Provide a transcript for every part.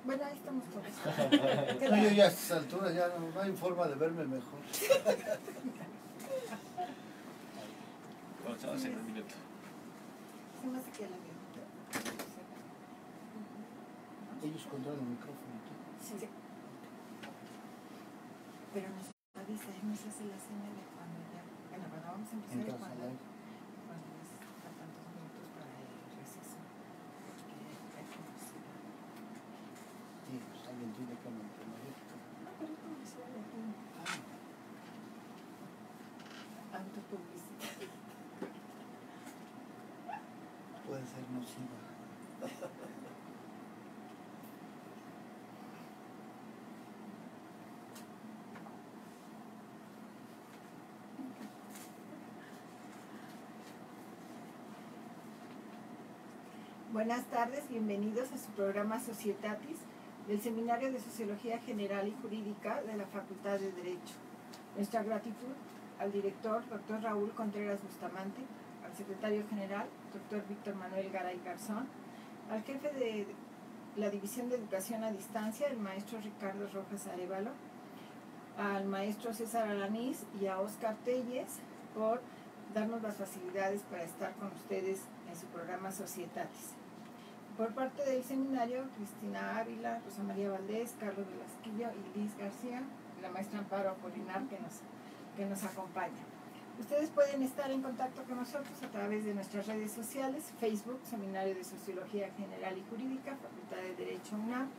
Bueno, ahí estamos todos. No, yo ya a estas alturas ya no hay forma de verme mejor. Comenzamos en un minuto. Se me hace que la veo. Ellos controlan el micrófono. Sí, sí. Pero nos avisa, nos hace la señal de cuando ya. Bueno, cuando vamos a empezar y Entras al cuando aire. a tantos minutos para el receso. Porque hay que buscar. Sí, pues alguien tiene que mantener esto. No, pero es publicidad de aquí. Autopublicidad. Puede ser nociva. Buenas tardes, bienvenidos a su programa Societatis del Seminario de Sociología General y Jurídica de la Facultad de Derecho. Nuestra gratitud al director, doctor Raúl Contreras Bustamante, al secretario general, doctor Víctor Manuel Garay Garzón, al jefe de la División de Educación a Distancia, el maestro Ricardo Rojas Arévalo, al maestro César Alanís y a Óscar Telles por darnos las facilidades para estar con ustedes en su programa Societatis. Por parte del seminario, Cristina Ávila, Rosa María Valdés, Carlos Velasquillo y Liz García, y la maestra Amparo Apolinar que nos acompaña. Ustedes pueden estar en contacto con nosotros a través de nuestras redes sociales, Facebook, Seminario de Sociología General y Jurídica, Facultad de Derecho UNAM,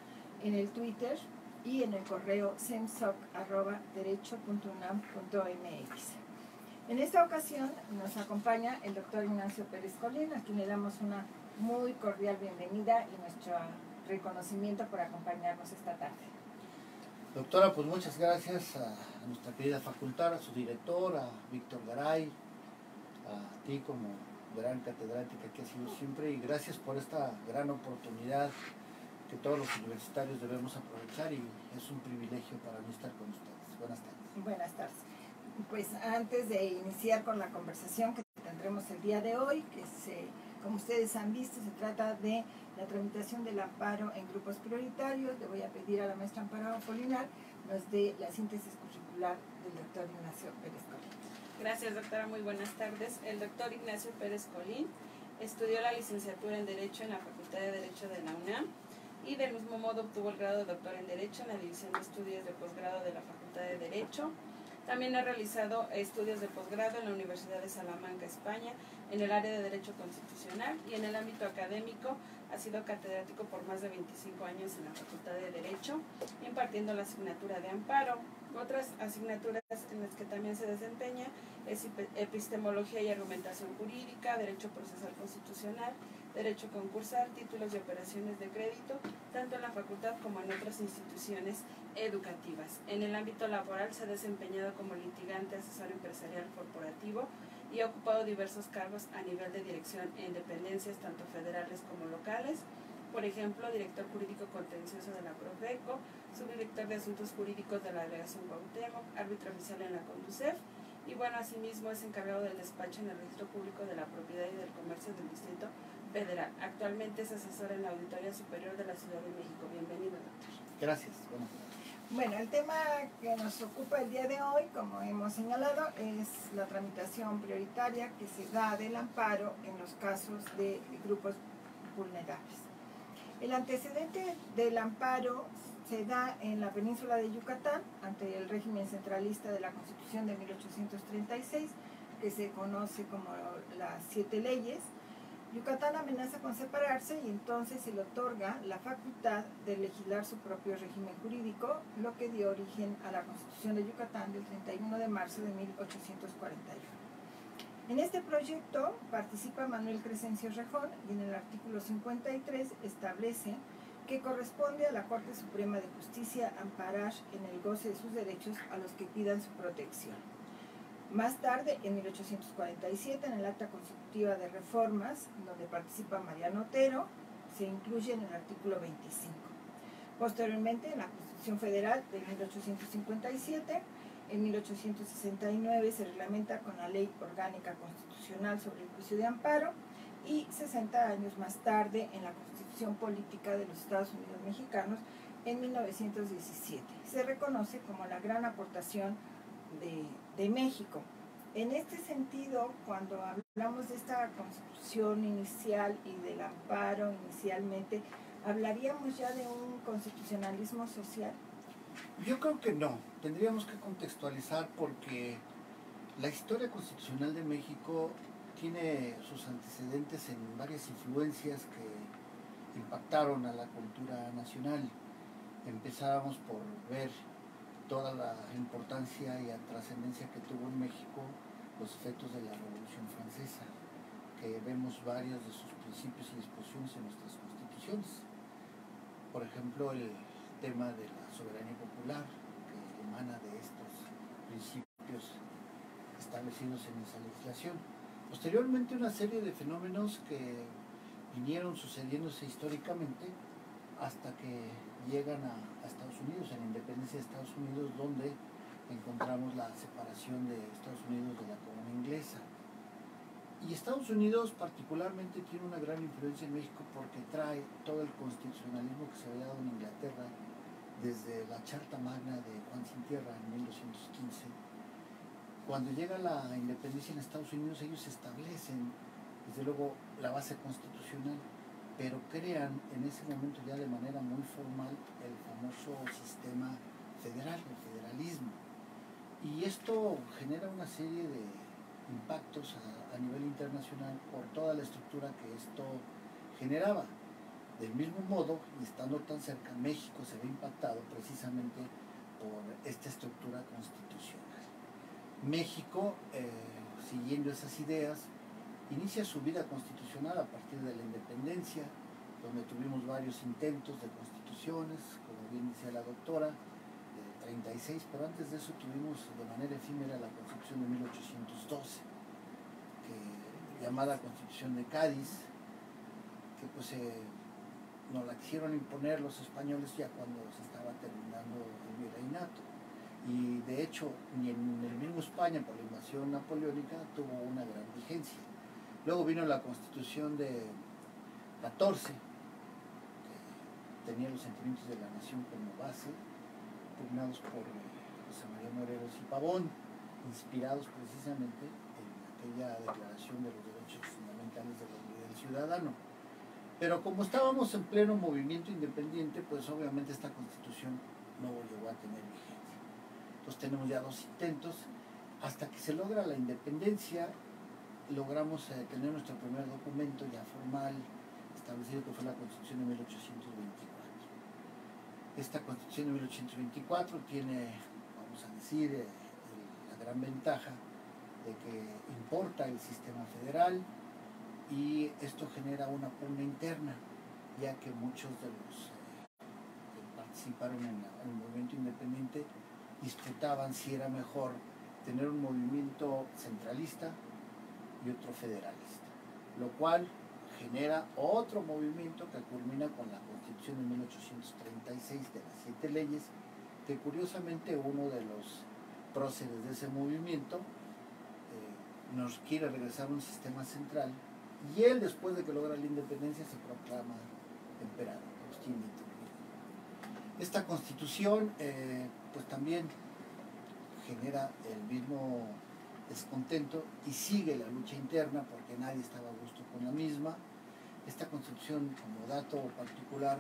en el Twitter y en el correo semsoc@derecho.unam.mx. En esta ocasión nos acompaña el doctor Ignacio Pérez Colín, a quien le damos una muy cordial bienvenida y nuestro reconocimiento por acompañarnos esta tarde. Doctora, pues muchas gracias a nuestra querida facultad, a su director, a Víctor Garay, a ti como gran catedrática que has sido siempre, y gracias por esta gran oportunidad que todos los universitarios debemos aprovechar, y es un privilegio para mí estar con ustedes. Buenas tardes. Buenas tardes. Pues antes de iniciar con la conversación que tendremos el día de hoy, como ustedes han visto, se trata de la tramitación del amparo en grupos prioritarios. Le voy a pedir a la maestra Amparo Apolinar nos dé la síntesis curricular del doctor Ignacio Pérez Colín. Gracias, doctora. Muy buenas tardes. El doctor Ignacio Pérez Colín estudió la licenciatura en Derecho en la Facultad de Derecho de la UNAM y del mismo modo obtuvo el grado de doctor en Derecho en la División de Estudios de Posgrado de la Facultad de Derecho. También ha realizado estudios de posgrado en la Universidad de Salamanca, España, en el área de Derecho Constitucional, y en el ámbito académico ha sido catedrático por más de 25 años en la Facultad de Derecho, impartiendo la asignatura de amparo. Otras asignaturas en las que también se desempeña es epistemología y argumentación jurídica, derecho procesal constitucional, derecho concursal, títulos y operaciones de crédito, tanto en la facultad como en otras instituciones educativas. En el ámbito laboral se ha desempeñado como litigante, asesor empresarial corporativo y ha ocupado diversos cargos a nivel de dirección en dependencias tanto federales como locales. Por ejemplo, director jurídico contencioso de la Profeco, subdirector de asuntos jurídicos de la delegación Cuauhtémoc, árbitro oficial en la Conducef, y bueno, asimismo es encargado del despacho en el Registro Público de la Propiedad y del Comercio del Distrito Federal. Actualmente es asesor en la Auditoría Superior de la Ciudad de México. Bienvenido, doctor. Gracias. Bueno, el tema que nos ocupa el día de hoy, como hemos señalado, es la tramitación prioritaria que se da del amparo en los casos de grupos vulnerables. El antecedente del amparo se da en la península de Yucatán ante el régimen centralista de la Constitución de 1836, que se conoce como las 7 leyes. Yucatán amenaza con separarse y entonces se le otorga la facultad de legislar su propio régimen jurídico, lo que dio origen a la Constitución de Yucatán del 31 de marzo de 1841. En este proyecto participa Manuel Crescencio Rejón y en el artículo 53 establece que corresponde a la Corte Suprema de Justicia amparar en el goce de sus derechos a los que pidan su protección. Más tarde, en 1847, en el Acta Constitutiva de Reformas, donde participa Mariano Otero, se incluye en el artículo 25. Posteriormente, en la Constitución Federal de 1857, en 1869 se reglamenta con la Ley Orgánica Constitucional sobre el Juicio de Amparo, y 60 años más tarde en la Constitución Política de los Estados Unidos Mexicanos en 1917. Se reconoce como la gran aportación de México. En este sentido, cuando hablamos de esta Constitución inicial y del amparo inicialmente, ¿hablaríamos ya de un constitucionalismo social? Yo creo que no. Tendríamos que contextualizar porque la historia constitucional de México tiene sus antecedentes en varias influencias que impactaron a la cultura nacional. Empezábamos por ver toda la importancia y la trascendencia que tuvo en México los efectos de la Revolución Francesa, que vemos varios de sus principios y disposiciones en nuestras constituciones. Por ejemplo, el tema de la soberanía popular, que emana de estos principios establecidos en esa legislación. Posteriormente, una serie de fenómenos que vinieron sucediéndose históricamente hasta que llegan a Estados Unidos, en la independencia de Estados Unidos, donde encontramos la separación de Estados Unidos de la corona inglesa. Y Estados Unidos particularmente tiene una gran influencia en México porque trae todo el constitucionalismo que se había dado en Inglaterra desde la Charta Magna de Juan Sin Tierra en 1215. Cuando llega la independencia en Estados Unidos, ellos establecen, desde luego, la base constitucional, pero crean en ese momento ya de manera muy formal el famoso sistema federal, el federalismo. Y esto genera una serie de impactos a nivel internacional por toda la estructura que esto generaba. Del mismo modo, y estando tan cerca, México se ve impactado precisamente por esta estructura constitucional. México, siguiendo esas ideas, inicia su vida constitucional a partir de la independencia, donde tuvimos varios intentos de constituciones, como bien decía la doctora, de 36, pero antes de eso tuvimos de manera efímera la Constitución de 1812, llamada Constitución de Cádiz, que pues nos la quisieron imponer los españoles ya cuando se estaba terminando el virreinato. Y de hecho, ni en el mismo España, por la invasión napoleónica, tuvo una gran vigencia. Luego vino la Constitución de 14, que tenía los sentimientos de la nación como base, pugnados por José María Morelos y Pavón, inspirados precisamente en aquella declaración de los derechos fundamentales del ciudadano. Pero como estábamos en pleno movimiento independiente, pues obviamente esta Constitución no llegó a tener vigencia. Entonces tenemos ya dos intentos, hasta que se logra la independencia, logramos tener nuestro primer documento ya formal, establecido, que fue la Constitución de 1824. Esta Constitución de 1824 tiene, vamos a decir, la gran ventaja de que importa el sistema federal, y esto genera una pugna interna, ya que muchos de los que participaron en el movimiento independiente disputaban si era mejor tener un movimiento centralista y otro federalista, lo cual genera otro movimiento que culmina con la Constitución de 1836 de las 7 leyes, que curiosamente uno de los próceres de ese movimiento nos quiere regresar a un sistema central, y él, después de que logra la independencia, se proclama emperador, Agustín de Iturbide. Esta Constitución pues también genera el mismo descontento y sigue la lucha interna porque nadie estaba a gusto con la misma. Esta Constitución, como dato particular,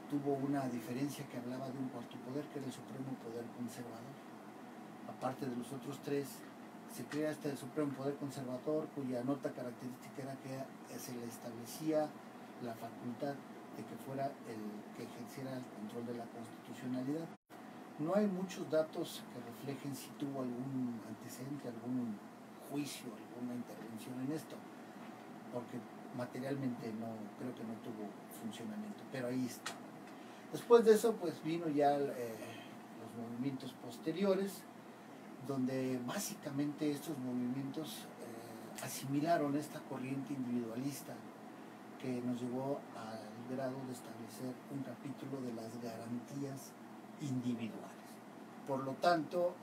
tuvo una diferencia que hablaba de un cuarto poder, que era el Supremo Poder Conservador. Aparte de los otros tres, se crea este Supremo Poder Conservador, cuya nota característica era que se le establecía la facultad de que fuera el que ejerciera el control de la constitucionalidad. No hay muchos datos que reflejen si tuvo algún antecedente, algún juicio, alguna intervención en esto, porque materialmente creo que no tuvo funcionamiento, pero ahí está. Después de eso, pues vino ya los movimientos posteriores, donde básicamente estos movimientos asimilaron esta corriente individualista que nos llevó al grado de establecer un capítulo de las garantías individuales. Por lo tanto,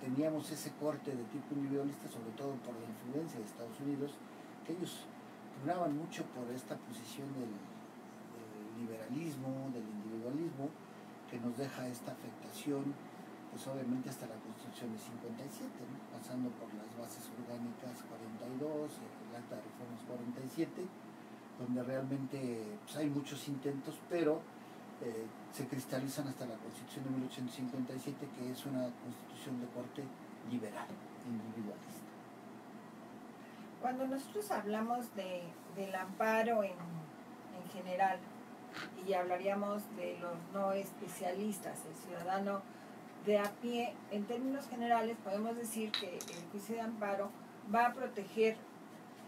teníamos ese corte de tipo individualista, sobre todo por la influencia de Estados Unidos, que ellos pugnaban mucho por esta posición del liberalismo, del individualismo, que nos deja esta afectación, pues obviamente hasta la Constitución de 57, ¿no? Pasando por las bases orgánicas 42, el Acta de Reformas 47, donde realmente pues, hay muchos intentos, pero se cristalizan hasta la Constitución de 1857, que es una constitución de corte liberal, individualista. Cuando nosotros hablamos del amparo en general, y hablaríamos de los no especialistas, el ciudadano de a pie, en términos generales podemos decir que el juicio de amparo va a proteger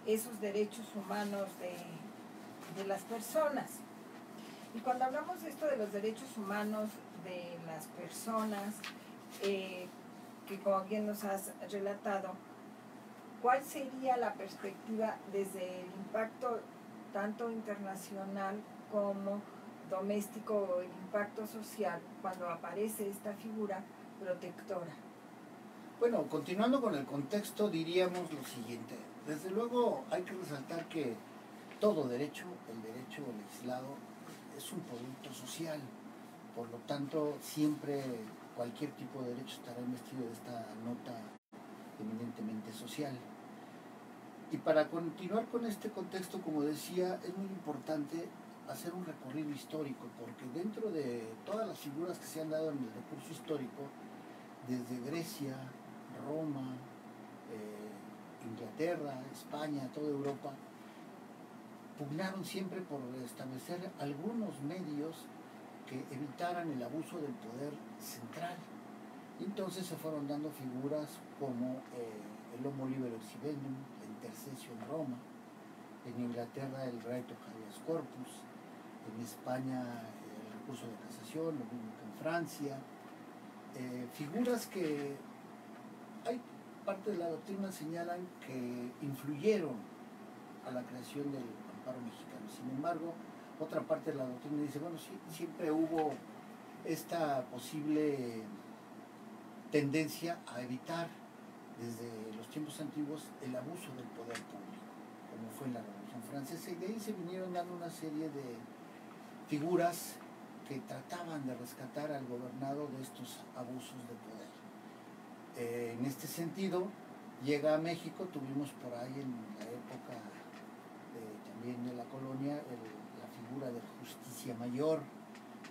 esos derechos humanos de las personas. Y cuando hablamos de esto de los derechos humanos de las personas, que como bien nos has relatado, ¿cuál sería la perspectiva desde el impacto tanto internacional como doméstico, el impacto social, cuando aparece esta figura protectora? Bueno, continuando con el contexto, diríamos lo siguiente. Desde luego hay que resaltar que todo derecho, el derecho legislado, es un producto social. Por lo tanto, siempre cualquier tipo de derecho estará investido de esta nota eminentemente social. Y para continuar con este contexto, como decía, es muy importante hacer un recorrido histórico, porque dentro de todas las figuras que se han dado en el recurso histórico, desde Grecia, Roma, Inglaterra, España, toda Europa, pugnaron siempre por establecer algunos medios que evitaran el abuso del poder central. Y entonces se fueron dando figuras como el Homo Libero Exhibendum, la intercesio en Roma, en Inglaterra el Reto Habeas Corpus, en España el recurso de casación, lo mismo que en Francia. Figuras que hay parte de la doctrina señalan que influyeron a la creación del amparo mexicano. Sin embargo, otra parte de la doctrina dice, bueno, sí, siempre hubo esta posible tendencia a evitar desde los tiempos antiguos el abuso del poder público, como fue en la Revolución Francesa, y de ahí se vinieron dando una serie de figuras que trataban de rescatar al gobernado de estos abusos de poder. En este sentido, llega a México, tuvimos por ahí en la época también de la colonia la figura de justicia mayor,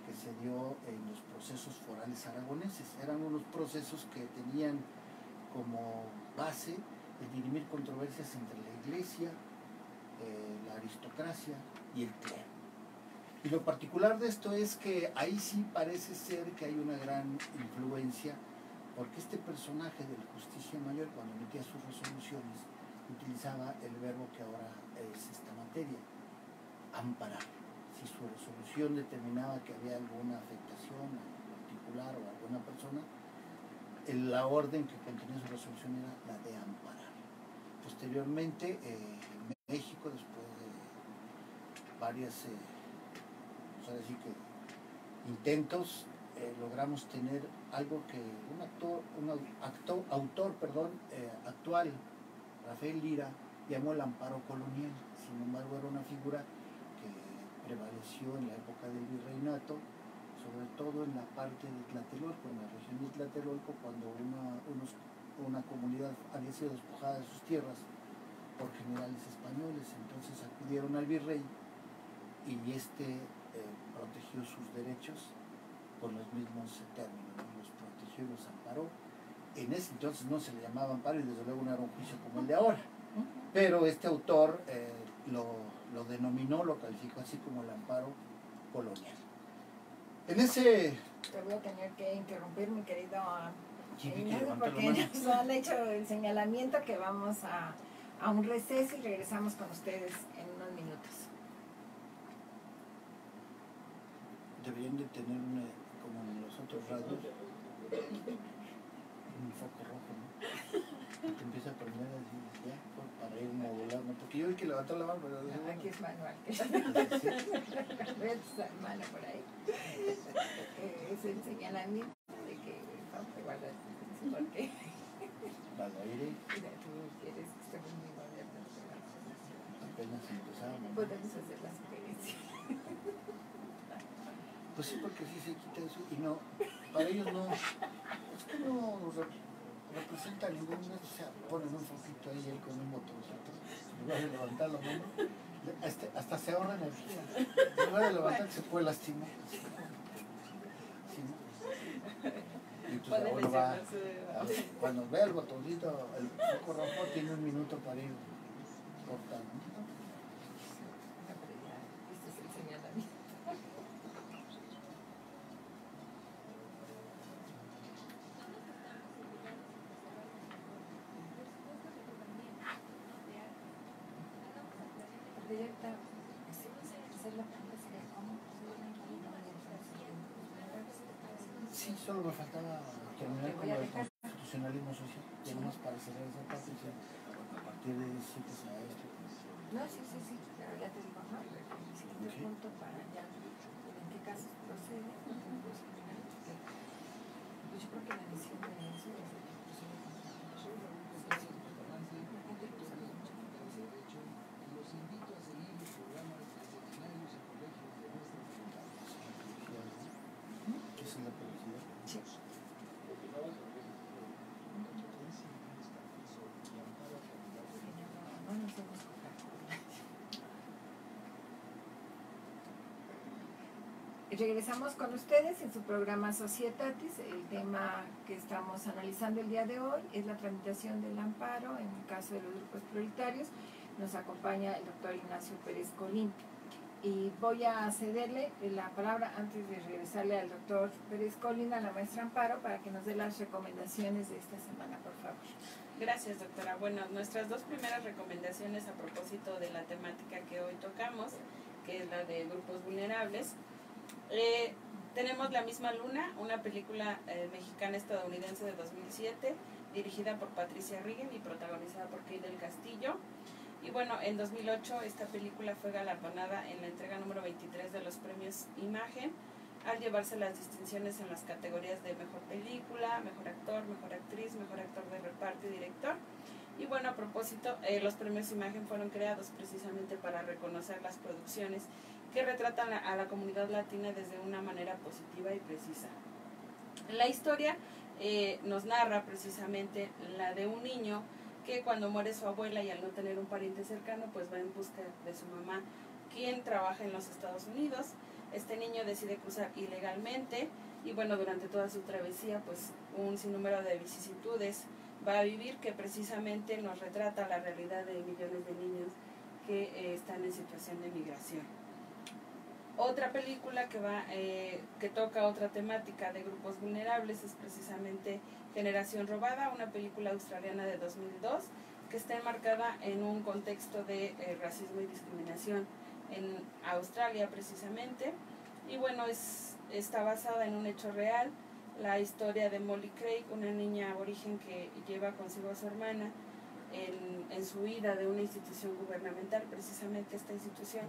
que se dio en los procesos forales aragoneses. Eran unos procesos que tenían como base el dirimir controversias entre la iglesia, la aristocracia y el clero. Y lo particular de esto es que ahí sí parece ser que hay una gran influencia, porque este personaje del justicia mayor, cuando emitía sus resoluciones, utilizaba el verbo que ahora es esta materia, amparar. Si su resolución determinaba que había alguna afectación particular o a alguna persona, la orden que contenía su resolución era la de amparar. Posteriormente, en México, después de varias así que intentos, logramos tener algo que un autor actual, Rafael Lira, llamó el amparo colonial. Sin embargo, era una figura que prevaleció en la época del virreinato, sobre todo en la parte de Tlatelolco, en la región de Tlatelolco, cuando una comunidad había sido despojada de sus tierras por generales españoles. Entonces acudieron al virrey y protegió sus derechos por los mismos términos, ¿no? Los protegió y los amparó. En ese entonces no se le llamaba amparo y desde luego no era un juicio como el de ahora, pero este autor lo denominó, lo calificó así como el amparo colonial. En ese... Te voy a tener que interrumpir, mi querido Ignacio, porque nos han hecho el señalamiento que vamos a un receso y regresamos con ustedes en unos minutos. Deberían de tener como en los otros radios, un foco rojo, ¿no? Te empieza a prender así, ya, para ir modulando, porque yo el que levantó la mano, pero... No, aquí es manual. ¿Ves tu mano por ahí? Es el señalamiento de que vamos a guardar silencio porque... Valvaire, Mira, tú quieres que estemos muy modernos. apenas empezamos. Podemos hacer la sugerencia. Pues sí, porque sí se quita eso y no, para ellos no, es que no representa ningún, o sea, ponen un foquito ahí él con un botoncito, en lugar de levantar la mano, hasta se ahorra energía, en lugar de levantar se puede lastimar. Sí, ¿no? Y entonces uno va, cuando ve el botoncito, el foco rojo tiene 1 minuto para ir cortando. Este es el señalamiento. Directa, hacer la pregunta sería cómo Sí, solo me faltaba terminar con el constitucionalismo social, y además para cerrar esa parte, a partir de sí, pues a esto. No, sí, pero ya te digo, ¿no? El siguiente punto para ya, en qué casos procede, pues yo creo que la decisión de eso es de que procede con ¿Qué es la publicidad? sí. No nos hemos Regresamos con ustedes en su programa Societatis. El tema que estamos analizando el día de hoy es la tramitación del amparo en el caso de los grupos prioritarios. Nos acompaña el doctor Ignacio Pérez Colín. Y voy a cederle la palabra antes de regresarle al doctor Pérez Colín, a la maestra Amparo, para que nos dé las recomendaciones de esta semana, por favor. Gracias, doctora. Bueno, nuestras 2 primeras recomendaciones a propósito de la temática que hoy tocamos, que es la de grupos vulnerables. Tenemos La misma luna, una película mexicana-estadounidense de 2007, dirigida por Patricia Riggen y protagonizada por Kate del Castillo. Y bueno, en 2008 esta película fue galardonada en la entrega número 23 de los premios Imagen, al llevarse las distinciones en las categorías de Mejor Película, Mejor Actor, Mejor Actriz, Mejor Actor de Reparto y Director. Y bueno, a propósito, los premios Imagen fueron creados precisamente para reconocer las producciones que retratan a la comunidad latina desde una manera positiva y precisa. La historia nos narra precisamente la de un niño que cuando muere su abuela y al no tener un pariente cercano, pues va en busca de su mamá, quien trabaja en los Estados Unidos. Este niño decide cruzar ilegalmente y bueno, durante toda su travesía, pues un sinnúmero de vicisitudes va a vivir, que precisamente nos retrata la realidad de millones de niños que están en situación de migración. Otra película que toca otra temática de grupos vulnerables es precisamente Generación Robada, una película australiana de 2002 que está enmarcada en un contexto de racismo y discriminación en Australia precisamente. Y bueno, está basada en un hecho real, la historia de Molly Craig, una niña aborigen que lleva consigo a su hermana en su huida de una institución gubernamental. Precisamente esta institución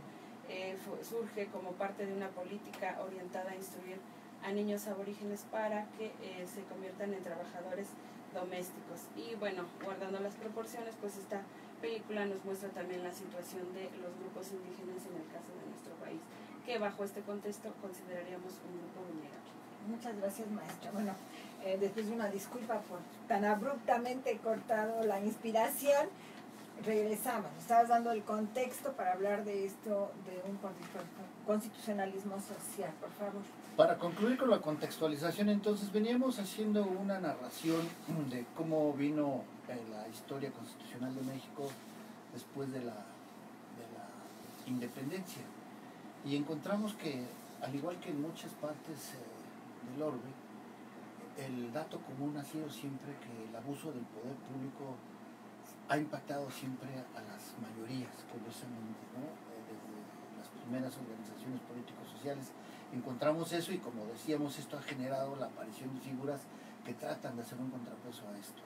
surge como parte de una política orientada a instruir a niños aborígenes para que se conviertan en trabajadores domésticos. Y bueno, guardando las proporciones, pues esta película nos muestra también la situación de los grupos indígenas en el caso de nuestro país, que bajo este contexto consideraríamos un grupo vulnerable. Muchas gracias, maestra. Bueno, después de una disculpa por tan abruptamente cortado la inspiración, regresamos. Estabas dando el contexto para hablar de esto, de un constitucionalismo social, por favor. Para concluir con la contextualización, entonces veníamos haciendo una narración de cómo vino la historia constitucional de México después de la independencia. Y encontramos que, al igual que en muchas partes del orbe, el dato común ha sido siempre que el abuso del poder público ha impactado siempre a las mayorías, curiosamente, ¿no? Desde las primeras organizaciones políticos sociales encontramos eso, y como decíamos, esto ha generado la aparición de figuras que tratan de hacer un contrapeso a esto.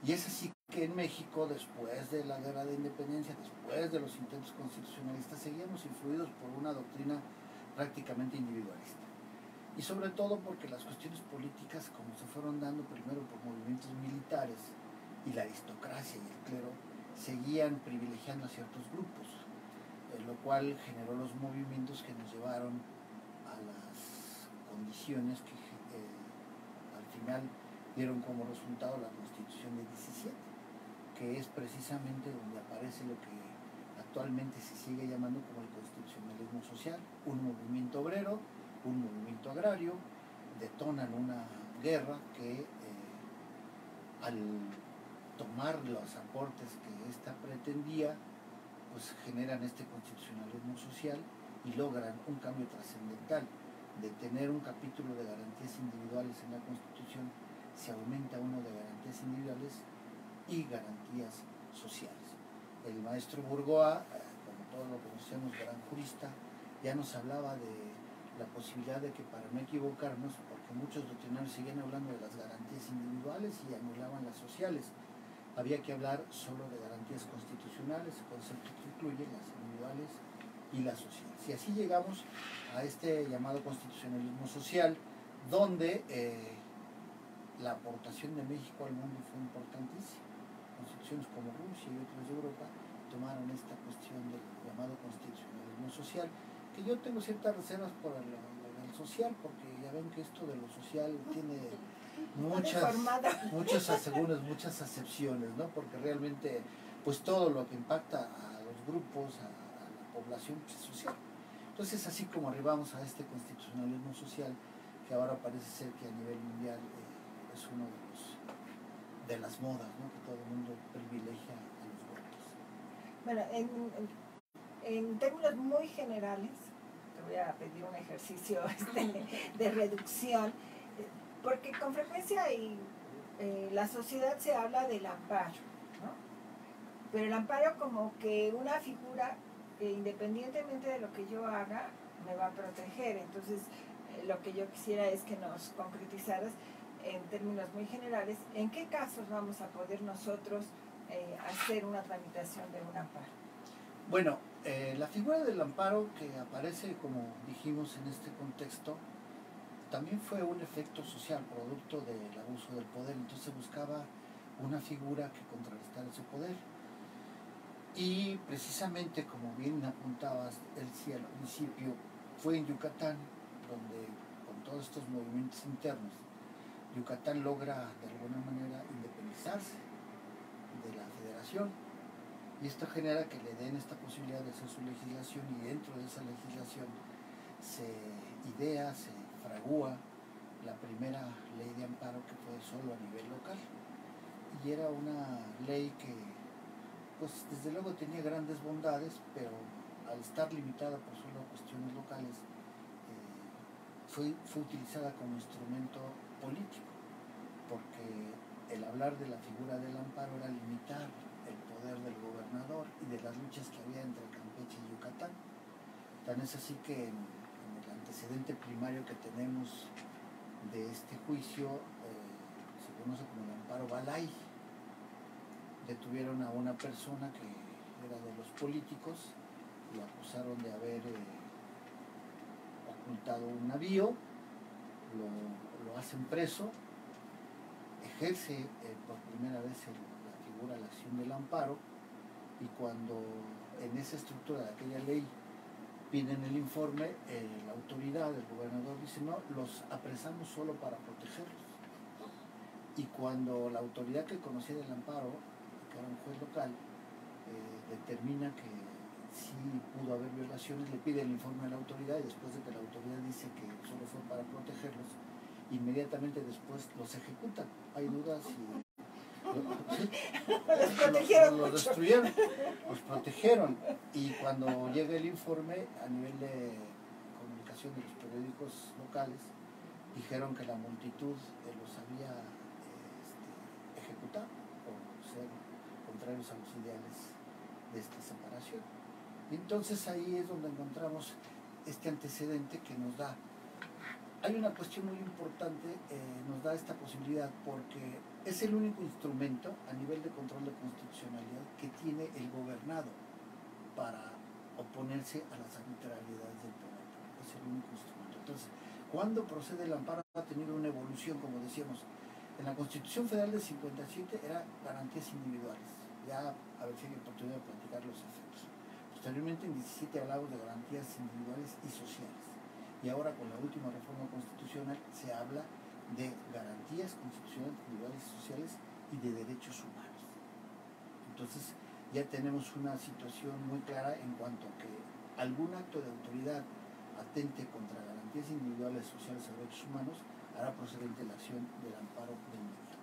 Y es así que en México, después de la guerra de independencia, después de los intentos constitucionalistas, seguíamos influidos por una doctrina prácticamente individualista. Y sobre todo porque las cuestiones políticas, como se fueron dando primero por movimientos militares y la aristocracia y el clero, seguían privilegiando a ciertos grupos, lo cual generó los movimientos que nos llevaron a las condiciones que al final dieron como resultado la Constitución de 17, que es precisamente donde aparece lo que actualmente se sigue llamando como el constitucionalismo social, un movimiento obrero, un movimiento agrario, detonan una guerra que al tomar los aportes que ésta pretendía, pues generan este constitucionalismo social y logran un cambio trascendental. De tener un capítulo de garantías individuales en la Constitución, se aumenta uno de garantías individuales y garantías sociales. El maestro Burgoa, como todos lo conocemos, gran jurista, ya nos hablaba de la posibilidad de que, para no equivocarnos, porque muchos doctrinarios siguen hablando de las garantías individuales y anulaban las sociales, había que hablar solo de garantías constitucionales, concepto que incluye las individuales y las sociales. Y así llegamos a este llamado constitucionalismo social, donde la aportación de México al mundo fue importantísima. Constituciones como Rusia y otras de Europa tomaron esta cuestión del llamado constitucionalismo social, que yo tengo ciertas reservas por el social, porque ya ven que esto de lo social tiene muchas acepciones, ¿no? Porque realmente, pues todo lo que impacta a los grupos, a la población, pues, es social. Entonces, así como arribamos a este constitucionalismo social, que ahora parece ser que a nivel mundial es uno de las modas, ¿no? Que todo el mundo privilegia a los votos. Bueno, en términos muy generales, te voy a pedir un ejercicio de reducción, porque con frecuencia la sociedad se habla del amparo, ¿no? Pero el amparo como que una figura que independientemente de lo que yo haga, me va a proteger. Entonces, lo que yo quisiera es que nos concretizaras en términos muy generales, ¿en qué casos vamos a poder nosotros hacer una tramitación de un amparo? Bueno, la figura del amparo, que aparece, como dijimos en este contexto, también fue un efecto social, producto del abuso del poder. Entonces buscaba una figura que contrarrestara ese poder. Y precisamente, como bien apuntabas, Elsie, al principio, fue en Yucatán, donde con todos estos movimientos internos, Yucatán logra de alguna manera independizarse de la federación, y esto genera que le den esta posibilidad de hacer su legislación, y dentro de esa legislación se idea, se fragúa la primera ley de amparo, que fue solo a nivel local, y era una ley que, pues desde luego tenía grandes bondades, pero al estar limitada por solo cuestiones locales, fue utilizada como instrumento político, porque el hablar de la figura del amparo era limitar el poder del gobernador y de las luchas que había entre Campeche y Yucatán. Tan es así que en el antecedente primario que tenemos de este juicio, se conoce como el amparo Balay. Detuvieron a una persona que era de los políticos, y acusaron de haber ocultado un navío, lo hacen preso, ejerce por primera vez la figura, la acción del amparo, y cuando en esa estructura de aquella ley piden el informe, la autoridad, el gobernador, dice: no, los apresamos solo para protegerlos. Y cuando la autoridad que conocía del amparo, que era un juez local, determina que sí pudo haber violaciones, le pide el informe a la autoridad, y después de que la autoridad dice que solo fue para protegerlos, inmediatamente después los ejecutan. Hay dudas si los destruyeron, los protegieron. Y cuando llega el informe, a nivel de comunicación de los periódicos locales, dijeron que la multitud los había ejecutado por ser contrarios a los ideales de esta separación. Y entonces ahí es donde encontramos este antecedente que nos da. Hay una cuestión muy importante, nos da esta posibilidad, porque es el único instrumento a nivel de control inconstitucionalidad que tiene el gobernado para oponerse a las arbitrariedades del poder. Es el único instrumento. Entonces, cuando procede el amparo ha tenido una evolución, como decíamos. En la Constitución Federal del 57 era garantías individuales. Ya a ver si hay oportunidad de platicar los efectos. Posteriormente en 17 hablamos de garantías individuales y sociales. Y ahora con la última reforma constitucional se habla de garantías constitucionales, individuales y sociales y de derechos humanos. Entonces ya tenemos una situación muy clara en cuanto a que algún acto de autoridad atente contra garantías individuales, sociales o derechos humanos hará procedente la acción del amparo de inmediato.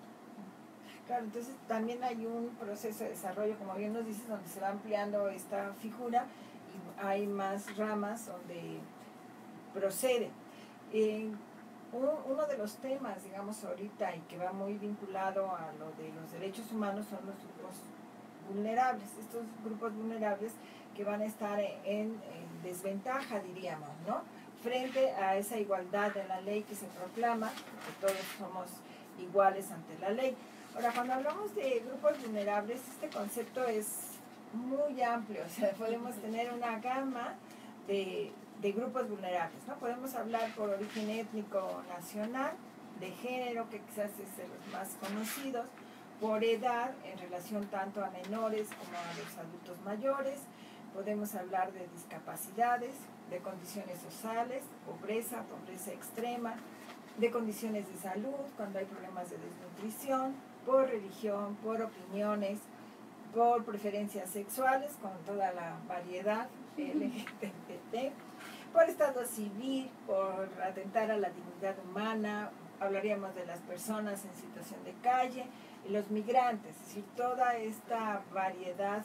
Claro, entonces también hay un proceso de desarrollo, como bien nos dices, donde se va ampliando esta figura y hay más ramas donde procede. Uno de los temas, digamos, ahorita y que va muy vinculado a lo de los derechos humanos son los grupos vulnerables. Estos grupos vulnerables que van a estar en desventaja, diríamos, ¿no? Frente a esa igualdad de la ley que se proclama, que todos somos iguales ante la ley. Ahora, cuando hablamos de grupos vulnerables, este concepto es muy amplio, o sea, podemos tener una gama de grupos vulnerables, ¿no? Podemos hablar por origen étnico nacional, de género, que quizás es de los más conocidos, por edad, en relación tanto a menores como a los adultos mayores. Podemos hablar de discapacidades, de condiciones sociales, pobreza extrema, de condiciones de salud, cuando hay problemas de desnutrición, por religión, por opiniones, por preferencias sexuales, con toda la variedad LGBT, por estado civil, por atentar a la dignidad humana, hablaríamos de las personas en situación de calle y los migrantes, es decir, toda esta variedad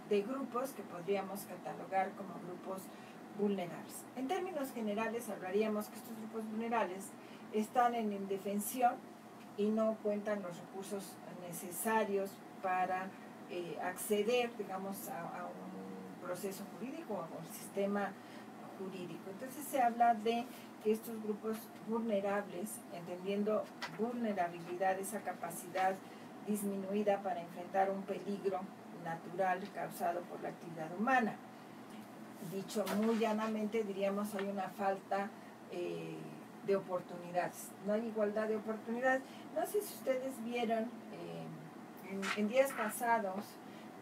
de grupos que podríamos catalogar como grupos vulnerables. En términos generales hablaríamos que estos grupos vulnerables están en indefensión y no cuentan los recursos necesarios para acceder, digamos, a un proceso jurídico o a un sistema jurídico. Entonces se habla de que estos grupos vulnerables, entendiendo vulnerabilidad, esa capacidad disminuida para enfrentar un peligro natural causado por la actividad humana. Dicho muy llanamente, diríamos, hay una falta de oportunidades, no hay igualdad de oportunidades. No sé si ustedes vieron en días pasados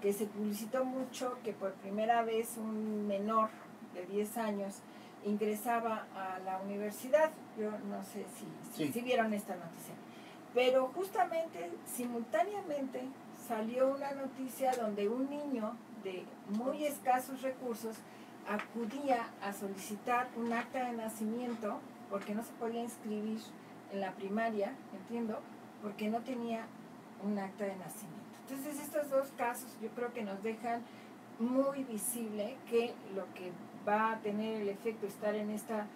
que se publicitó mucho que por primera vez un menor de 10 años ingresaba a la universidad. Yo no sé si vieron esta noticia, pero justamente simultáneamente salió una noticia donde un niño de muy escasos recursos acudía a solicitar un acta de nacimiento porque no se podía inscribir en la primaria, entiendo, porque no tenía un acta de nacimiento. Entonces estos dos casos yo creo que nos dejan muy visible que lo que va a tener el efecto de estar en esta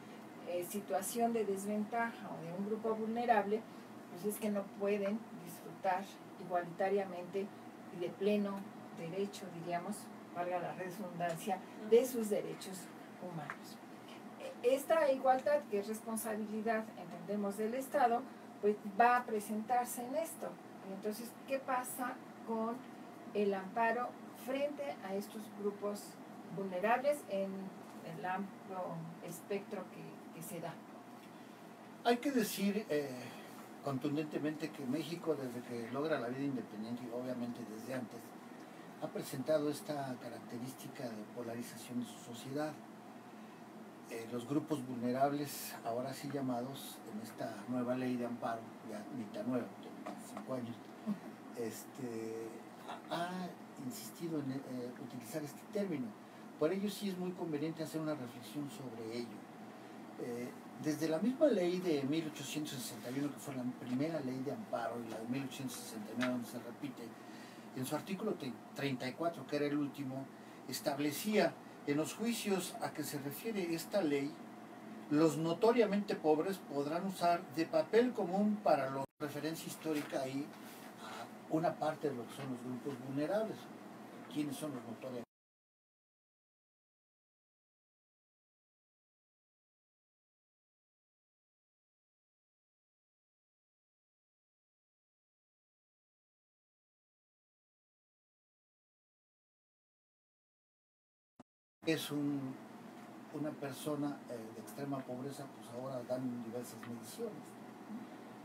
situación de desventaja o de un grupo vulnerable, pues es que no pueden disfrutar igualitariamente y de pleno derecho, diríamos, valga la redundancia, de sus derechos humanos. Esta igualdad, que es responsabilidad, entendemos, del Estado, pues va a presentarse en esto. Entonces, ¿qué pasa con el amparo frente a estos grupos vulnerables en el amplio espectro que se da? Hay que decir contundentemente que México, desde que logra la vida independiente y obviamente desde antes, ha presentado esta característica de polarización de su sociedad. Los grupos vulnerables, ahora sí llamados, en esta nueva ley de amparo, ya ni tan nueva, tiene 5 años, ha insistido en utilizar este término. Por ello sí es muy conveniente hacer una reflexión sobre ello. Desde la misma ley de 1861, que fue la primera ley de amparo, y la de 1869, donde se repite, en su artículo 34, que era el último, establecía en los juicios a que se refiere esta ley, los notoriamente pobres podrán usar de papel común para la referencia histórica ahí a una parte de lo que son los grupos vulnerables. ¿Quiénes son los notoriamente? es una persona de extrema pobreza, pues ahora dan diversas mediciones,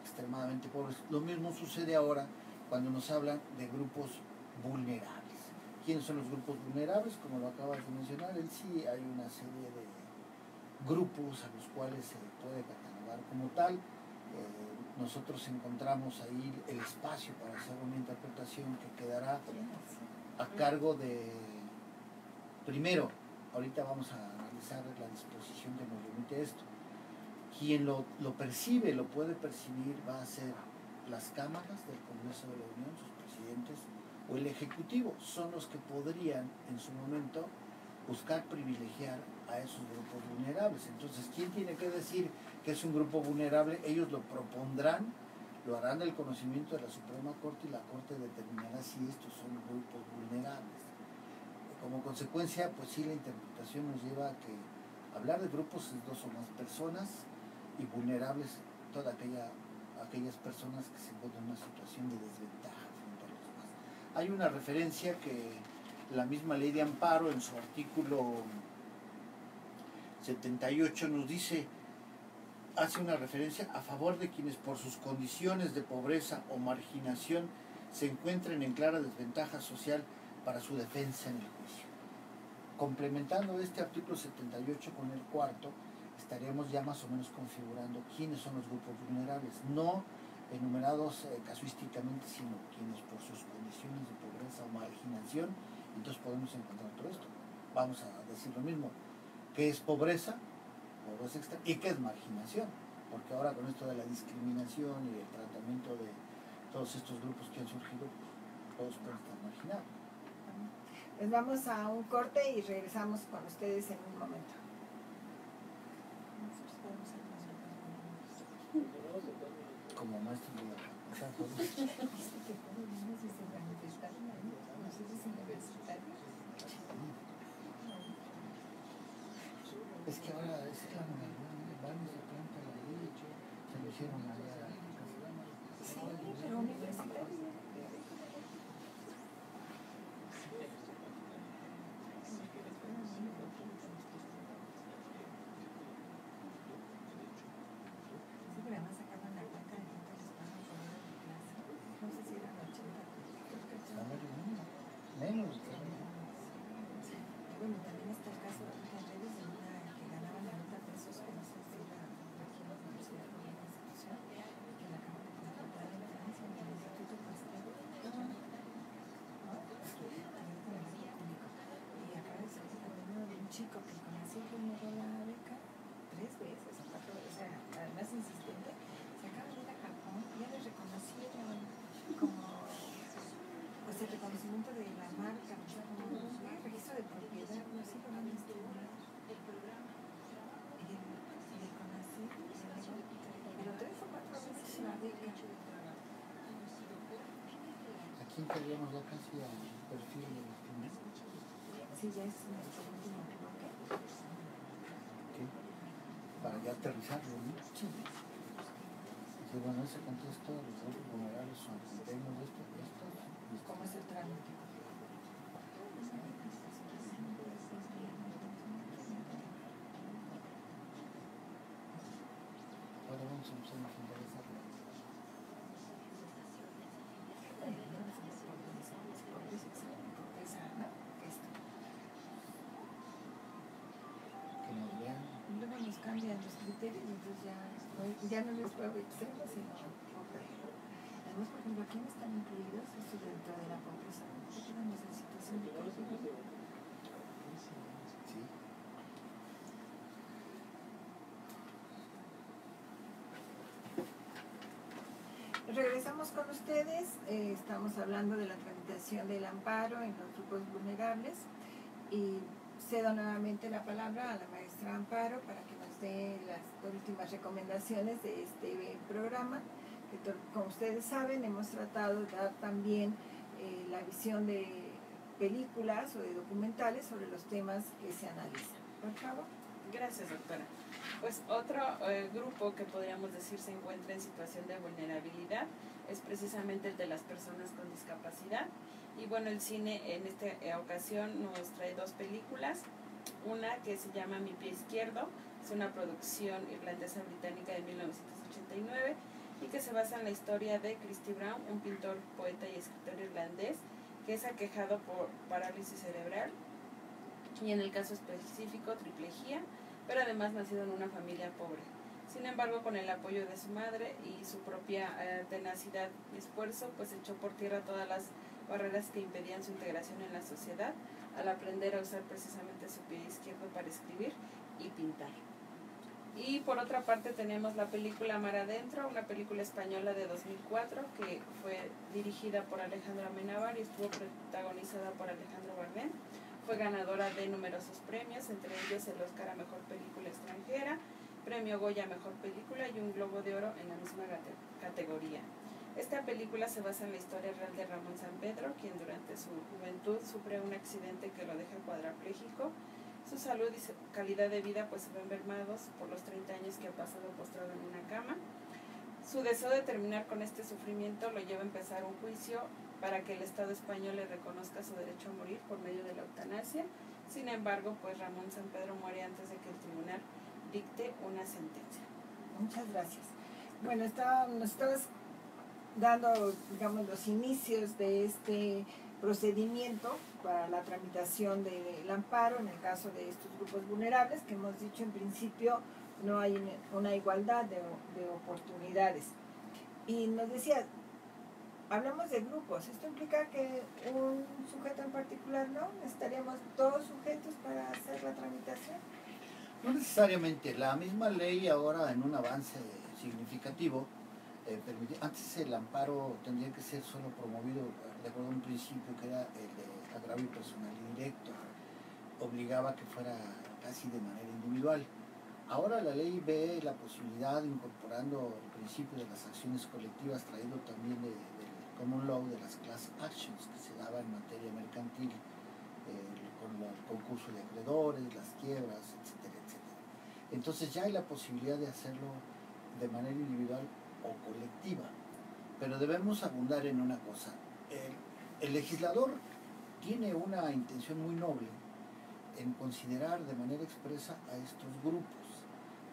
extremadamente pobres. Lo mismo sucede ahora cuando nos hablan de grupos vulnerables. ¿Quiénes son los grupos vulnerables? Como lo acabas de mencionar, en sí hay una serie de grupos a los cuales se puede catalogar como tal. Nosotros encontramos ahí el espacio para hacer una interpretación que quedará a cargo de, primero, ahorita vamos a analizar la disposición que nos remite esto. Quien lo percibe, lo puede percibir, va a ser las cámaras del Congreso de la Unión, sus presidentes, o el Ejecutivo, son los que podrían en su momento buscar privilegiar a esos grupos vulnerables. Entonces, ¿quién tiene que decir que es un grupo vulnerable? Ellos lo propondrán, lo harán del conocimiento de la Suprema Corte y la Corte determinará si estos son grupos vulnerables. Como consecuencia, pues sí, la interpretación nos lleva a que hablar de grupos es dos o más personas y vulnerables todas aquellas personas que se encuentran en una situación de desventaja frente a los demás. Hay una referencia que la misma ley de amparo en su artículo 78 nos dice, hace una referencia a favor de quienes por sus condiciones de pobreza o marginación se encuentren en clara desventaja social para su defensa en el juicio. Complementando este artículo 78 con el cuarto, estaríamos ya más o menos configurando quiénes son los grupos vulnerables, no enumerados casuísticamente, sino quienes por sus condiciones de pobreza o marginación. Entonces podemos encontrar todo esto. Vamos a decir lo mismo, ¿qué es pobreza? Pobreza extrema. ¿Y qué es marginación? Porque ahora con esto de la discriminación y el tratamiento de todos estos grupos que han surgido, todos pueden estar marginados. Pues vamos a un corte y regresamos con ustedes en un momento. Como maestros de la es que ahora es la normalidad, van y se planta la leche, se lo hicieron allá. Sí, pero universitario. Menos. Bueno, también está el caso de muchas redes de una que ganaba 90 pesos que no sé si era aquí en la universidad o en la institución, que la acaban de contratar en Francia, en el Instituto Pasteur, y acaba de salir también uno de un chico que conocí que negó la beca 3 veces o 4 veces, o sea, además insistente, se acaba de ir a Japón, ya les reconocieron como pues el reconocimiento de la marca, o sea, como el registro de propiedad, no sé, lo van a estudiar. Y le conocí, pero 3 o 4 veces la beca. Aquí entraríamos ya casi al perfil de los primeros. Sí, ya es nuestro último bloque. Okay. Para ya aterrizarlo, ¿no? Sí. Sí, bueno, ese contexto, los grupos vulnerables son tenemos esto. ¿Cómo es el trámite? Ahora vamos a empezar a interesarlo. Que nos vean. Luego nos cambian los criterios, entonces ya no les puedo extremo, sino además, por ejemplo, ¿quiénes están incluidos esto dentro de la pobreza? ¿Qué tenemos en situación de pobreza? Sí. Regresamos con ustedes, estamos hablando de la tramitación del amparo en los grupos vulnerables y cedo nuevamente la palabra a la maestra Amparo para que nos dé las últimas recomendaciones de este programa, que como ustedes saben hemos tratado de dar también la visión de películas o de documentales sobre los temas que se analizan. Por favor. Gracias, doctora. Pues otro grupo que podríamos decir se encuentra en situación de vulnerabilidad es precisamente el de las personas con discapacidad. Y bueno, el cine en esta ocasión nos trae 2 películas. Una que se llama Mi pie izquierdo, es una producción irlandesa-británica de 1989 y que se basa en la historia de Christy Brown, un pintor, poeta y escritor irlandés que es aquejado por parálisis cerebral y en el caso específico triplejía, pero además nacido en una familia pobre. Sin embargo, con el apoyo de su madre y su propia tenacidad y esfuerzo, pues echó por tierra todas las barreras que impedían su integración en la sociedad al aprender a usar precisamente su pie izquierdo para escribir y pintar. Y por otra parte tenemos la película Mar Adentro, una película española de 2004 que fue dirigida por Alejandro Amenábar y estuvo protagonizada por Alejandro Bardem. Fue ganadora de numerosos premios, entre ellos el Oscar a Mejor Película Extranjera, Premio Goya a Mejor Película y un Globo de Oro en la misma categoría. Esta película se basa en la historia real de Ramón Sampedro, quien durante su juventud sufre un accidente que lo deja cuadrapléjico. Su salud y su calidad de vida pues se ven mermados por los 30 años que ha pasado postrado en una cama. Su deseo de terminar con este sufrimiento lo lleva a empezar un juicio para que el Estado español le reconozca su derecho a morir por medio de la eutanasia. Sin embargo, pues Ramón Sampedro muere antes de que el tribunal dicte una sentencia. Muchas gracias. Bueno, nos estabas dando, digamos, los inicios de este procedimiento para la tramitación del amparo en el caso de estos grupos vulnerables, que hemos dicho en principio no hay una igualdad de oportunidades. Y nos decía, hablamos de grupos, ¿esto implica que un sujeto en particular no? ¿Necesitaríamos dos sujetos para hacer la tramitación? No necesariamente, la misma ley ahora en un avance significativo antes el amparo tendría que ser solo promovido de acuerdo a un principio que era el de agravio personal indirecto, obligaba a que fuera casi de manera individual. Ahora la ley ve la posibilidad, incorporando el principio de las acciones colectivas, traído también del common law, de las class actions que se daba en materia mercantil, con el concurso de acreedores, las quiebras, etcétera, etcétera. Entonces ya hay la posibilidad de hacerlo de manera individual o colectiva, pero debemos abundar en una cosa. El legislador tiene una intención muy noble en considerar de manera expresa a estos grupos,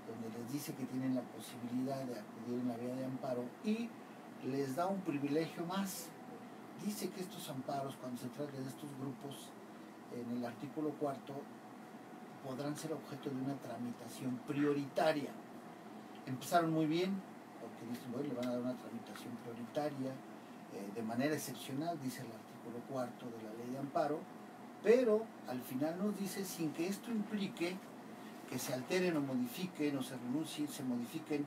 donde les dice que tienen la posibilidad de acudir en la vía de amparo y les da un privilegio más. Dice que estos amparos, cuando se trate de estos grupos, en el artículo 4, podrán ser objeto de una tramitación prioritaria. Empezaron muy bien, porque dicen, bueno, le van a dar una tramitación prioritaria, de manera excepcional, dice el artículo 4 de la ley de amparo, pero al final nos dice sin que esto implique que se alteren o modifiquen o se renuncien, se modifiquen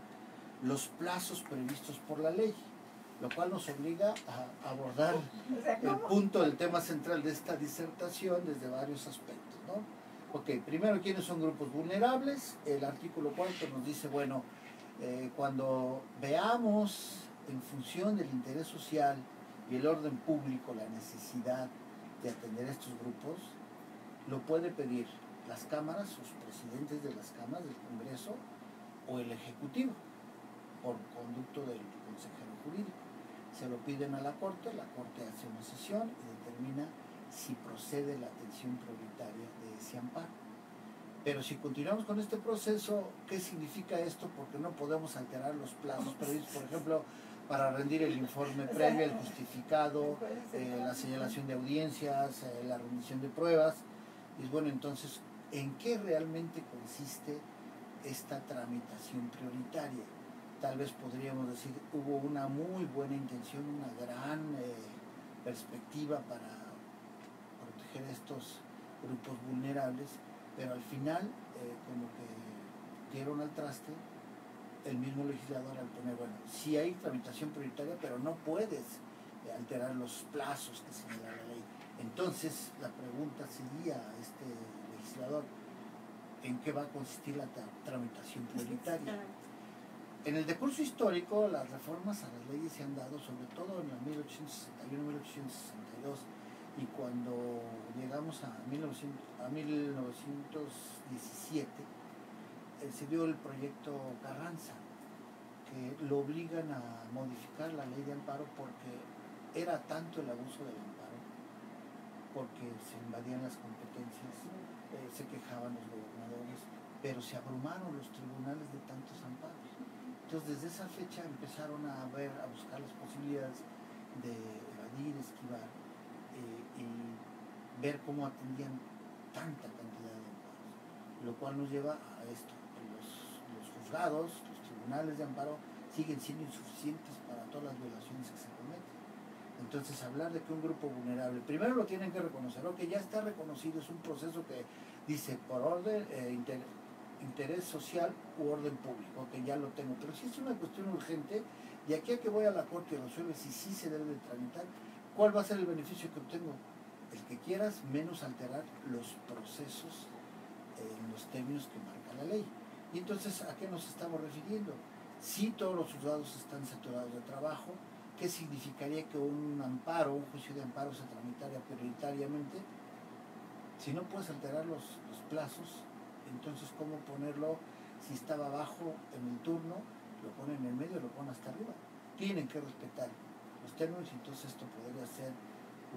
los plazos previstos por la ley, lo cual nos obliga a abordar el punto del tema central de esta disertación desde varios aspectos, ¿no? Ok, primero, ¿quiénes son grupos vulnerables? El artículo 4 nos dice, bueno, cuando veamos en función del interés social y el orden público la necesidad de atender a estos grupos, lo puede pedir las cámaras, sus presidentes de las cámaras del Congreso o el Ejecutivo, por conducto del consejero jurídico. Se lo piden a la Corte hace una sesión y determina si procede la atención prioritaria de ese amparo. Pero si continuamos con este proceso, ¿qué significa esto? Porque no podemos alterar los plazos previstos, por ejemplo, para rendir el informe previo, el justificado, la señalación de audiencias, la rendición de pruebas. Y bueno, entonces, ¿en qué realmente consiste esta tramitación prioritaria? Tal vez podríamos decir, hubo una muy buena intención, una gran perspectiva para proteger a estos grupos vulnerables, pero al final, como que dieron al traste el mismo legislador al poner, bueno, sí hay tramitación prioritaria, pero no puedes alterar los plazos que señala la ley. Entonces, la pregunta sería a este legislador, ¿en qué va a consistir la tramitación prioritaria? En el decurso histórico, las reformas a las leyes se han dado, sobre todo en el 1861-1862, y cuando llegamos a 1917, se dio el proyecto Carranza, que lo obligan a modificar la ley de amparo porque era tanto el abuso del amparo porque se invadían las competencias, se quejaban los gobernadores, pero se abrumaron los tribunales de tantos amparos. Entonces desde esa fecha empezaron a buscar las posibilidades de evadir, esquivar y ver cómo atendían tanta cantidad de amparos, lo cual nos lleva a esto. Los juzgados, los tribunales de amparo siguen siendo insuficientes para todas las violaciones que se cometen. Entonces hablar de que un grupo vulnerable, primero lo tienen que reconocer, o que ya está reconocido, es un proceso que dice por orden, interés social u orden público, que ya lo tengo, pero si es una cuestión urgente, de aquí a que voy a la corte y resuelve si sí se debe de tramitar, ¿cuál va a ser el beneficio que obtengo? El que quieras, menos alterar los procesos en los términos que marca la ley. Y entonces, ¿a qué nos estamos refiriendo? Si todos los juzgados están saturados de trabajo, ¿qué significaría que un amparo, un juicio de amparo se tramitara prioritariamente? Si no puedes alterar los plazos, entonces ¿cómo ponerlo? Si estaba abajo en el turno, lo ponen en el medio, lo ponen hasta arriba. Tienen que respetar los términos, y entonces esto podría ser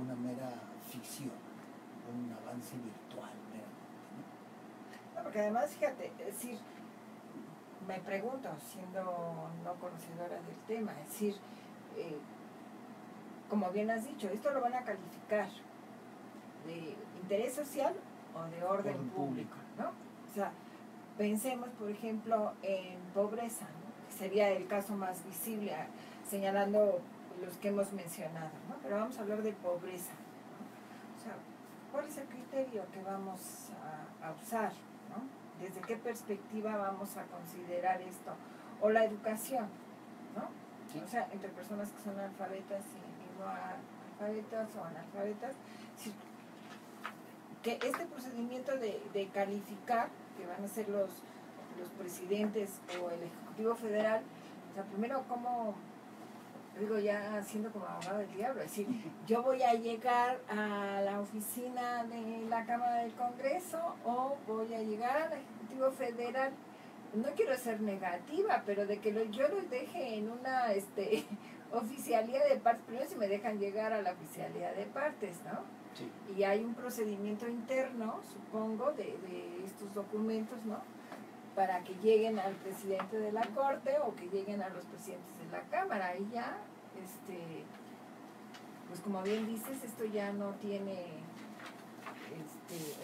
una mera ficción, un avance virtual meramente, ¿no? Porque además, fíjate, es decir, me pregunto, siendo no conocedora del tema, es decir, como bien has dicho, esto lo van a calificar de interés social o de orden público, ¿no? O sea, pensemos, por ejemplo, en pobreza, ¿no? Que sería el caso más visible, señalando los que hemos mencionado, ¿no? Pero vamos a hablar de pobreza, ¿no? O sea, ¿cuál es el criterio que vamos a usar, ¿no? ¿Desde qué perspectiva vamos a considerar esto? O la educación, ¿no? Sí. O sea, entre personas que son alfabetas y no alfabetas o analfabetas. Sí, que este procedimiento de calificar, que van a ser los presidentes o el Ejecutivo Federal, o sea, primero, ¿cómo? Digo, ya siendo como abogado del diablo, es decir, yo voy a llegar a la oficina de la Cámara del Congreso o voy a llegar al Ejecutivo Federal. No quiero ser negativa, pero de que yo los deje en una oficialía de partes, primero si me dejan llegar a la oficialía de partes, ¿no? Sí. Y hay un procedimiento interno, supongo, de estos documentos, ¿no? Para que lleguen al presidente de la Corte o que lleguen a los presidentes de la Cámara. Y ya, pues como bien dices, esto ya no tiene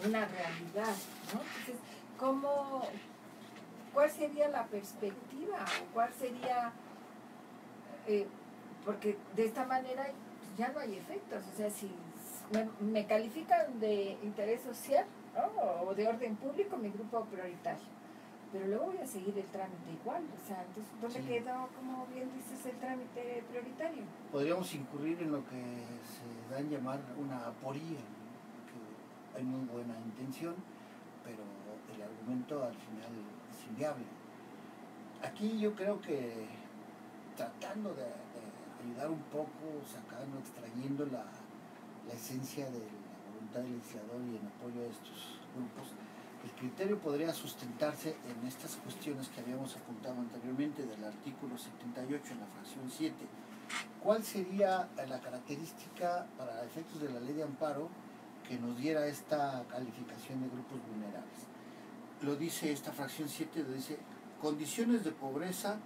una realidad, ¿no? Entonces, ¿cuál sería la perspectiva? ¿O cuál sería? Porque de esta manera ya no hay efectos. O sea, si me califican de interés social, ¿no? O de orden público, mi grupo prioritario. Pero luego voy a seguir el trámite igual, o sea, entonces, ¿dónde Sí. quedó, como bien dices, el trámite prioritario? Podríamos incurrir en lo que se da en llamar una aporía, ¿no? Que hay muy buena intención, pero el argumento al final es inviable. Aquí yo creo que tratando de ayudar un poco, sacando, extrayendo la esencia de la voluntad del legislador y en apoyo a estos grupos, el criterio podría sustentarse en estas cuestiones que habíamos apuntado anteriormente del artículo 78 en la fracción 7. ¿Cuál sería la característica para efectos de la ley de amparo que nos diera esta calificación de grupos vulnerables? Lo dice esta fracción 7, lo dice: condiciones de pobreza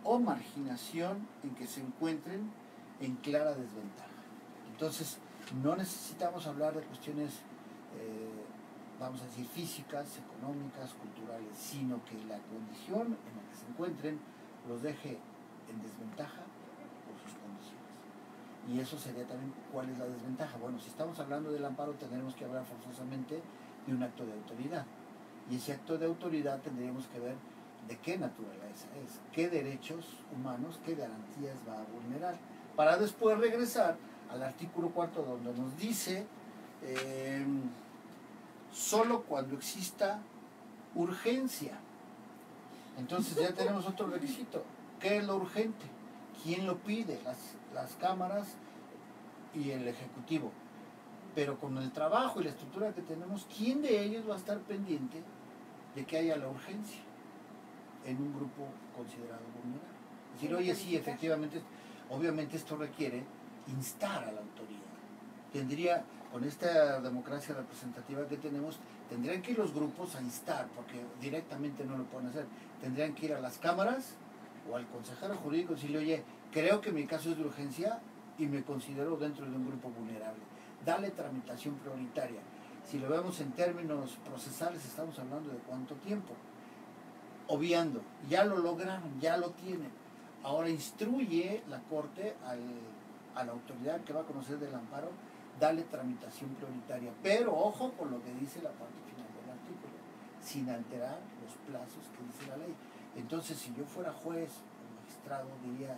o marginación en que se encuentren en clara desventaja. Entonces, no necesitamos hablar de cuestiones vamos a decir, físicas, económicas, culturales, sino que la condición en la que se encuentren los deje en desventaja por sus condiciones. Y eso sería también, ¿cuál es la desventaja? Bueno, si estamos hablando del amparo, tendremos que hablar forzosamente de un acto de autoridad. Y ese acto de autoridad tendríamos que ver de qué naturaleza es, qué derechos humanos, qué garantías va a vulnerar, para después regresar al artículo 4, donde nos dice solo cuando exista urgencia. Entonces ya tenemos otro requisito. ¿Qué es lo urgente? ¿Quién lo pide? Las cámaras y el ejecutivo. Pero con el trabajo y la estructura que tenemos, ¿quién de ellos va a estar pendiente de que haya la urgencia en un grupo considerado vulnerable? Es decir, oye, sí, efectivamente, obviamente esto requiere instar a la autoridad. con esta democracia representativa que tenemos, tendrían que ir los grupos a instar, porque directamente no lo pueden hacer. Tendrían que ir a las cámaras o al consejero jurídico y decirle, oye, creo que mi caso es de urgencia y me considero dentro de un grupo vulnerable. Dale tramitación prioritaria. Si lo vemos en términos procesales, estamos hablando de cuánto tiempo. Obviando, ya lo lograron, ya lo tienen. Ahora instruye la Corte a la autoridad que va a conocer del amparo, dale tramitación prioritaria. Pero ojo con lo que dice la parte final del artículo, sin alterar los plazos que dice la ley. Entonces, si yo fuera juez o magistrado, diría,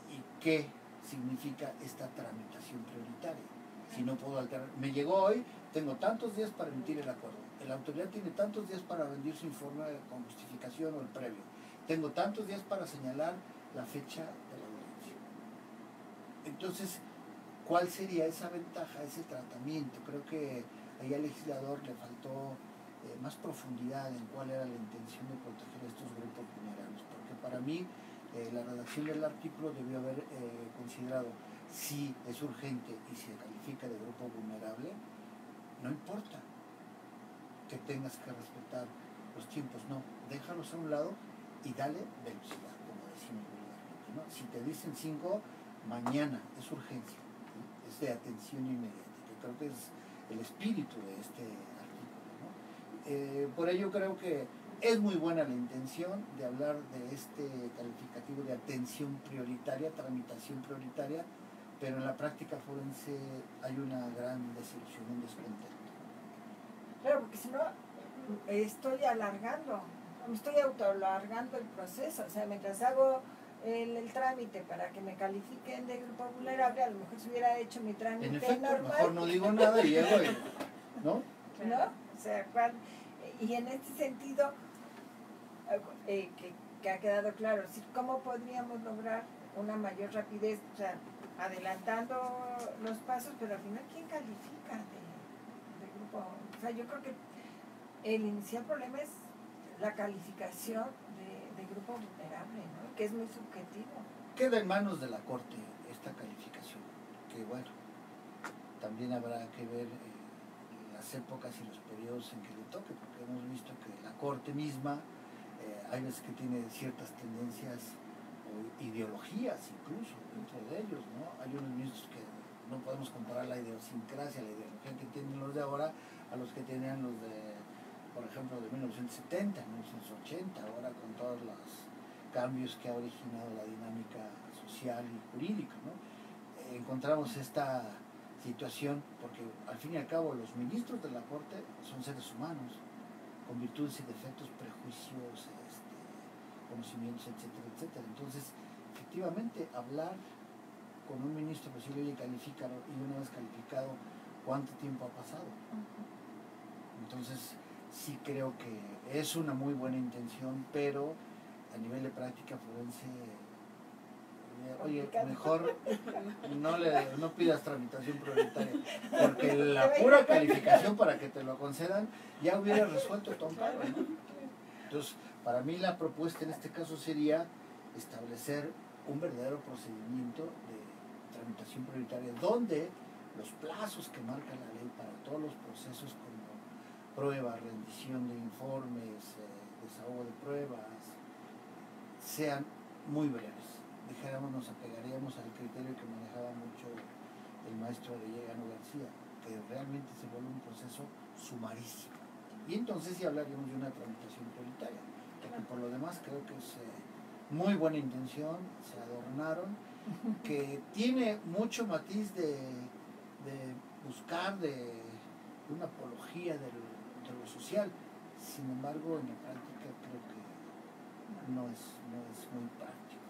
¿y qué significa esta tramitación prioritaria? Si no puedo alterar, me llegó hoy, tengo tantos días para emitir el acuerdo. La autoridad tiene tantos días para rendir su informe con justificación o el previo. Tengo tantos días para señalar la fecha de la audiencia. Entonces, ¿cuál sería esa ventaja, ese tratamiento? Creo que ahí al legislador le faltó más profundidad en cuál era la intención de proteger a estos grupos vulnerables. Porque para mí, la redacción del artículo debió haber considerado si es urgente y se califica de grupo vulnerable, no importa que tengas que respetar los tiempos, no, déjalos a un lado y dale velocidad, como decimos vulgarmente, ¿no? Si te dicen 5, mañana es urgencia, ¿sí? Es de atención inmediata, que creo que es el espíritu de este artículo, ¿no? Por ello creo que es muy buena la intención de hablar de este calificativo de atención prioritaria, tramitación prioritaria, pero en la práctica forense hay una gran desilusión, un descontento. Claro, porque si no, estoy alargando, me estoy autoalargando el proceso. O sea, mientras hago el trámite para que me califiquen de grupo vulnerable, a lo mejor si hubiera hecho mi trámite en efecto, normal. Mejor no digo nada y llego, ¿no? ¿No? O sea, y en este sentido, que ha quedado claro, es decir, ¿cómo podríamos lograr una mayor rapidez? O sea, adelantando los pasos, pero al final, ¿quién califica de grupo? O sea, yo creo que el inicial problema es la calificación de grupo vulnerable, ¿no? Que es muy subjetivo. Queda en manos de la Corte esta calificación, que bueno, también habrá que ver las épocas y los periodos en que le toque, porque hemos visto que la Corte misma hay veces que tiene ciertas tendencias o ideologías incluso dentro de ellos, ¿no? Hay unos ministros que no podemos comparar la idiosincrasia, la ideología que tienen los de ahora a los que tenían los de, por ejemplo, de 1970, 1980, ahora con todos los cambios que ha originado la dinámica social y jurídica, ¿no? Encontramos esta situación porque al fin y al cabo los ministros de la Corte son seres humanos con virtudes y defectos, prejuicios, conocimientos, etcétera, etcétera. Entonces, efectivamente, hablar con un ministro, pues si oye, califícalo, y una vez calificado, ¿cuánto tiempo ha pasado? Entonces, sí creo que es una muy buena intención, pero a nivel de práctica forense, oye, mejor no pidas tramitación prioritaria, porque la pura calificación para que te lo concedan ya hubiera resuelto tu amparo, ¿no? Entonces, para mí la propuesta en este caso sería establecer un verdadero procedimiento de tramitación prioritaria, donde los plazos que marca la ley para todos los procesos como prueba, rendición de informes, desahogo de pruebas, sean muy breves. Dijéramos, nos apegaríamos al criterio que manejaba mucho el maestro Arellano García, que realmente se vuelve un proceso sumarísimo. Y entonces sí hablaríamos de una tramitación prioritaria, porque por lo demás creo que es muy buena intención, se adornaron, que tiene mucho matiz de buscar de una apología de lo social. Sin embargo, en la práctica creo que no es muy práctico.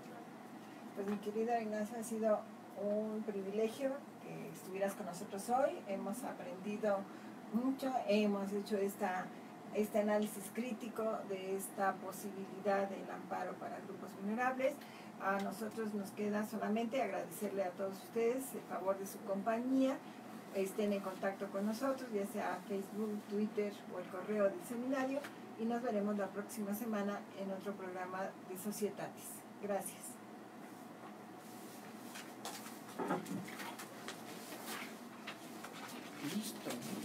Pues mi querida Ignacio, ha sido un privilegio que estuvieras con nosotros hoy. Hemos aprendido mucho, hemos hecho este análisis crítico de esta posibilidad del amparo para grupos vulnerables. A nosotros nos queda solamente agradecerle a todos ustedes el favor de su compañía. Estén en contacto con nosotros, ya sea Facebook, Twitter o el correo del seminario, y nos veremos la próxima semana en otro programa de Societatis. Gracias. Listo.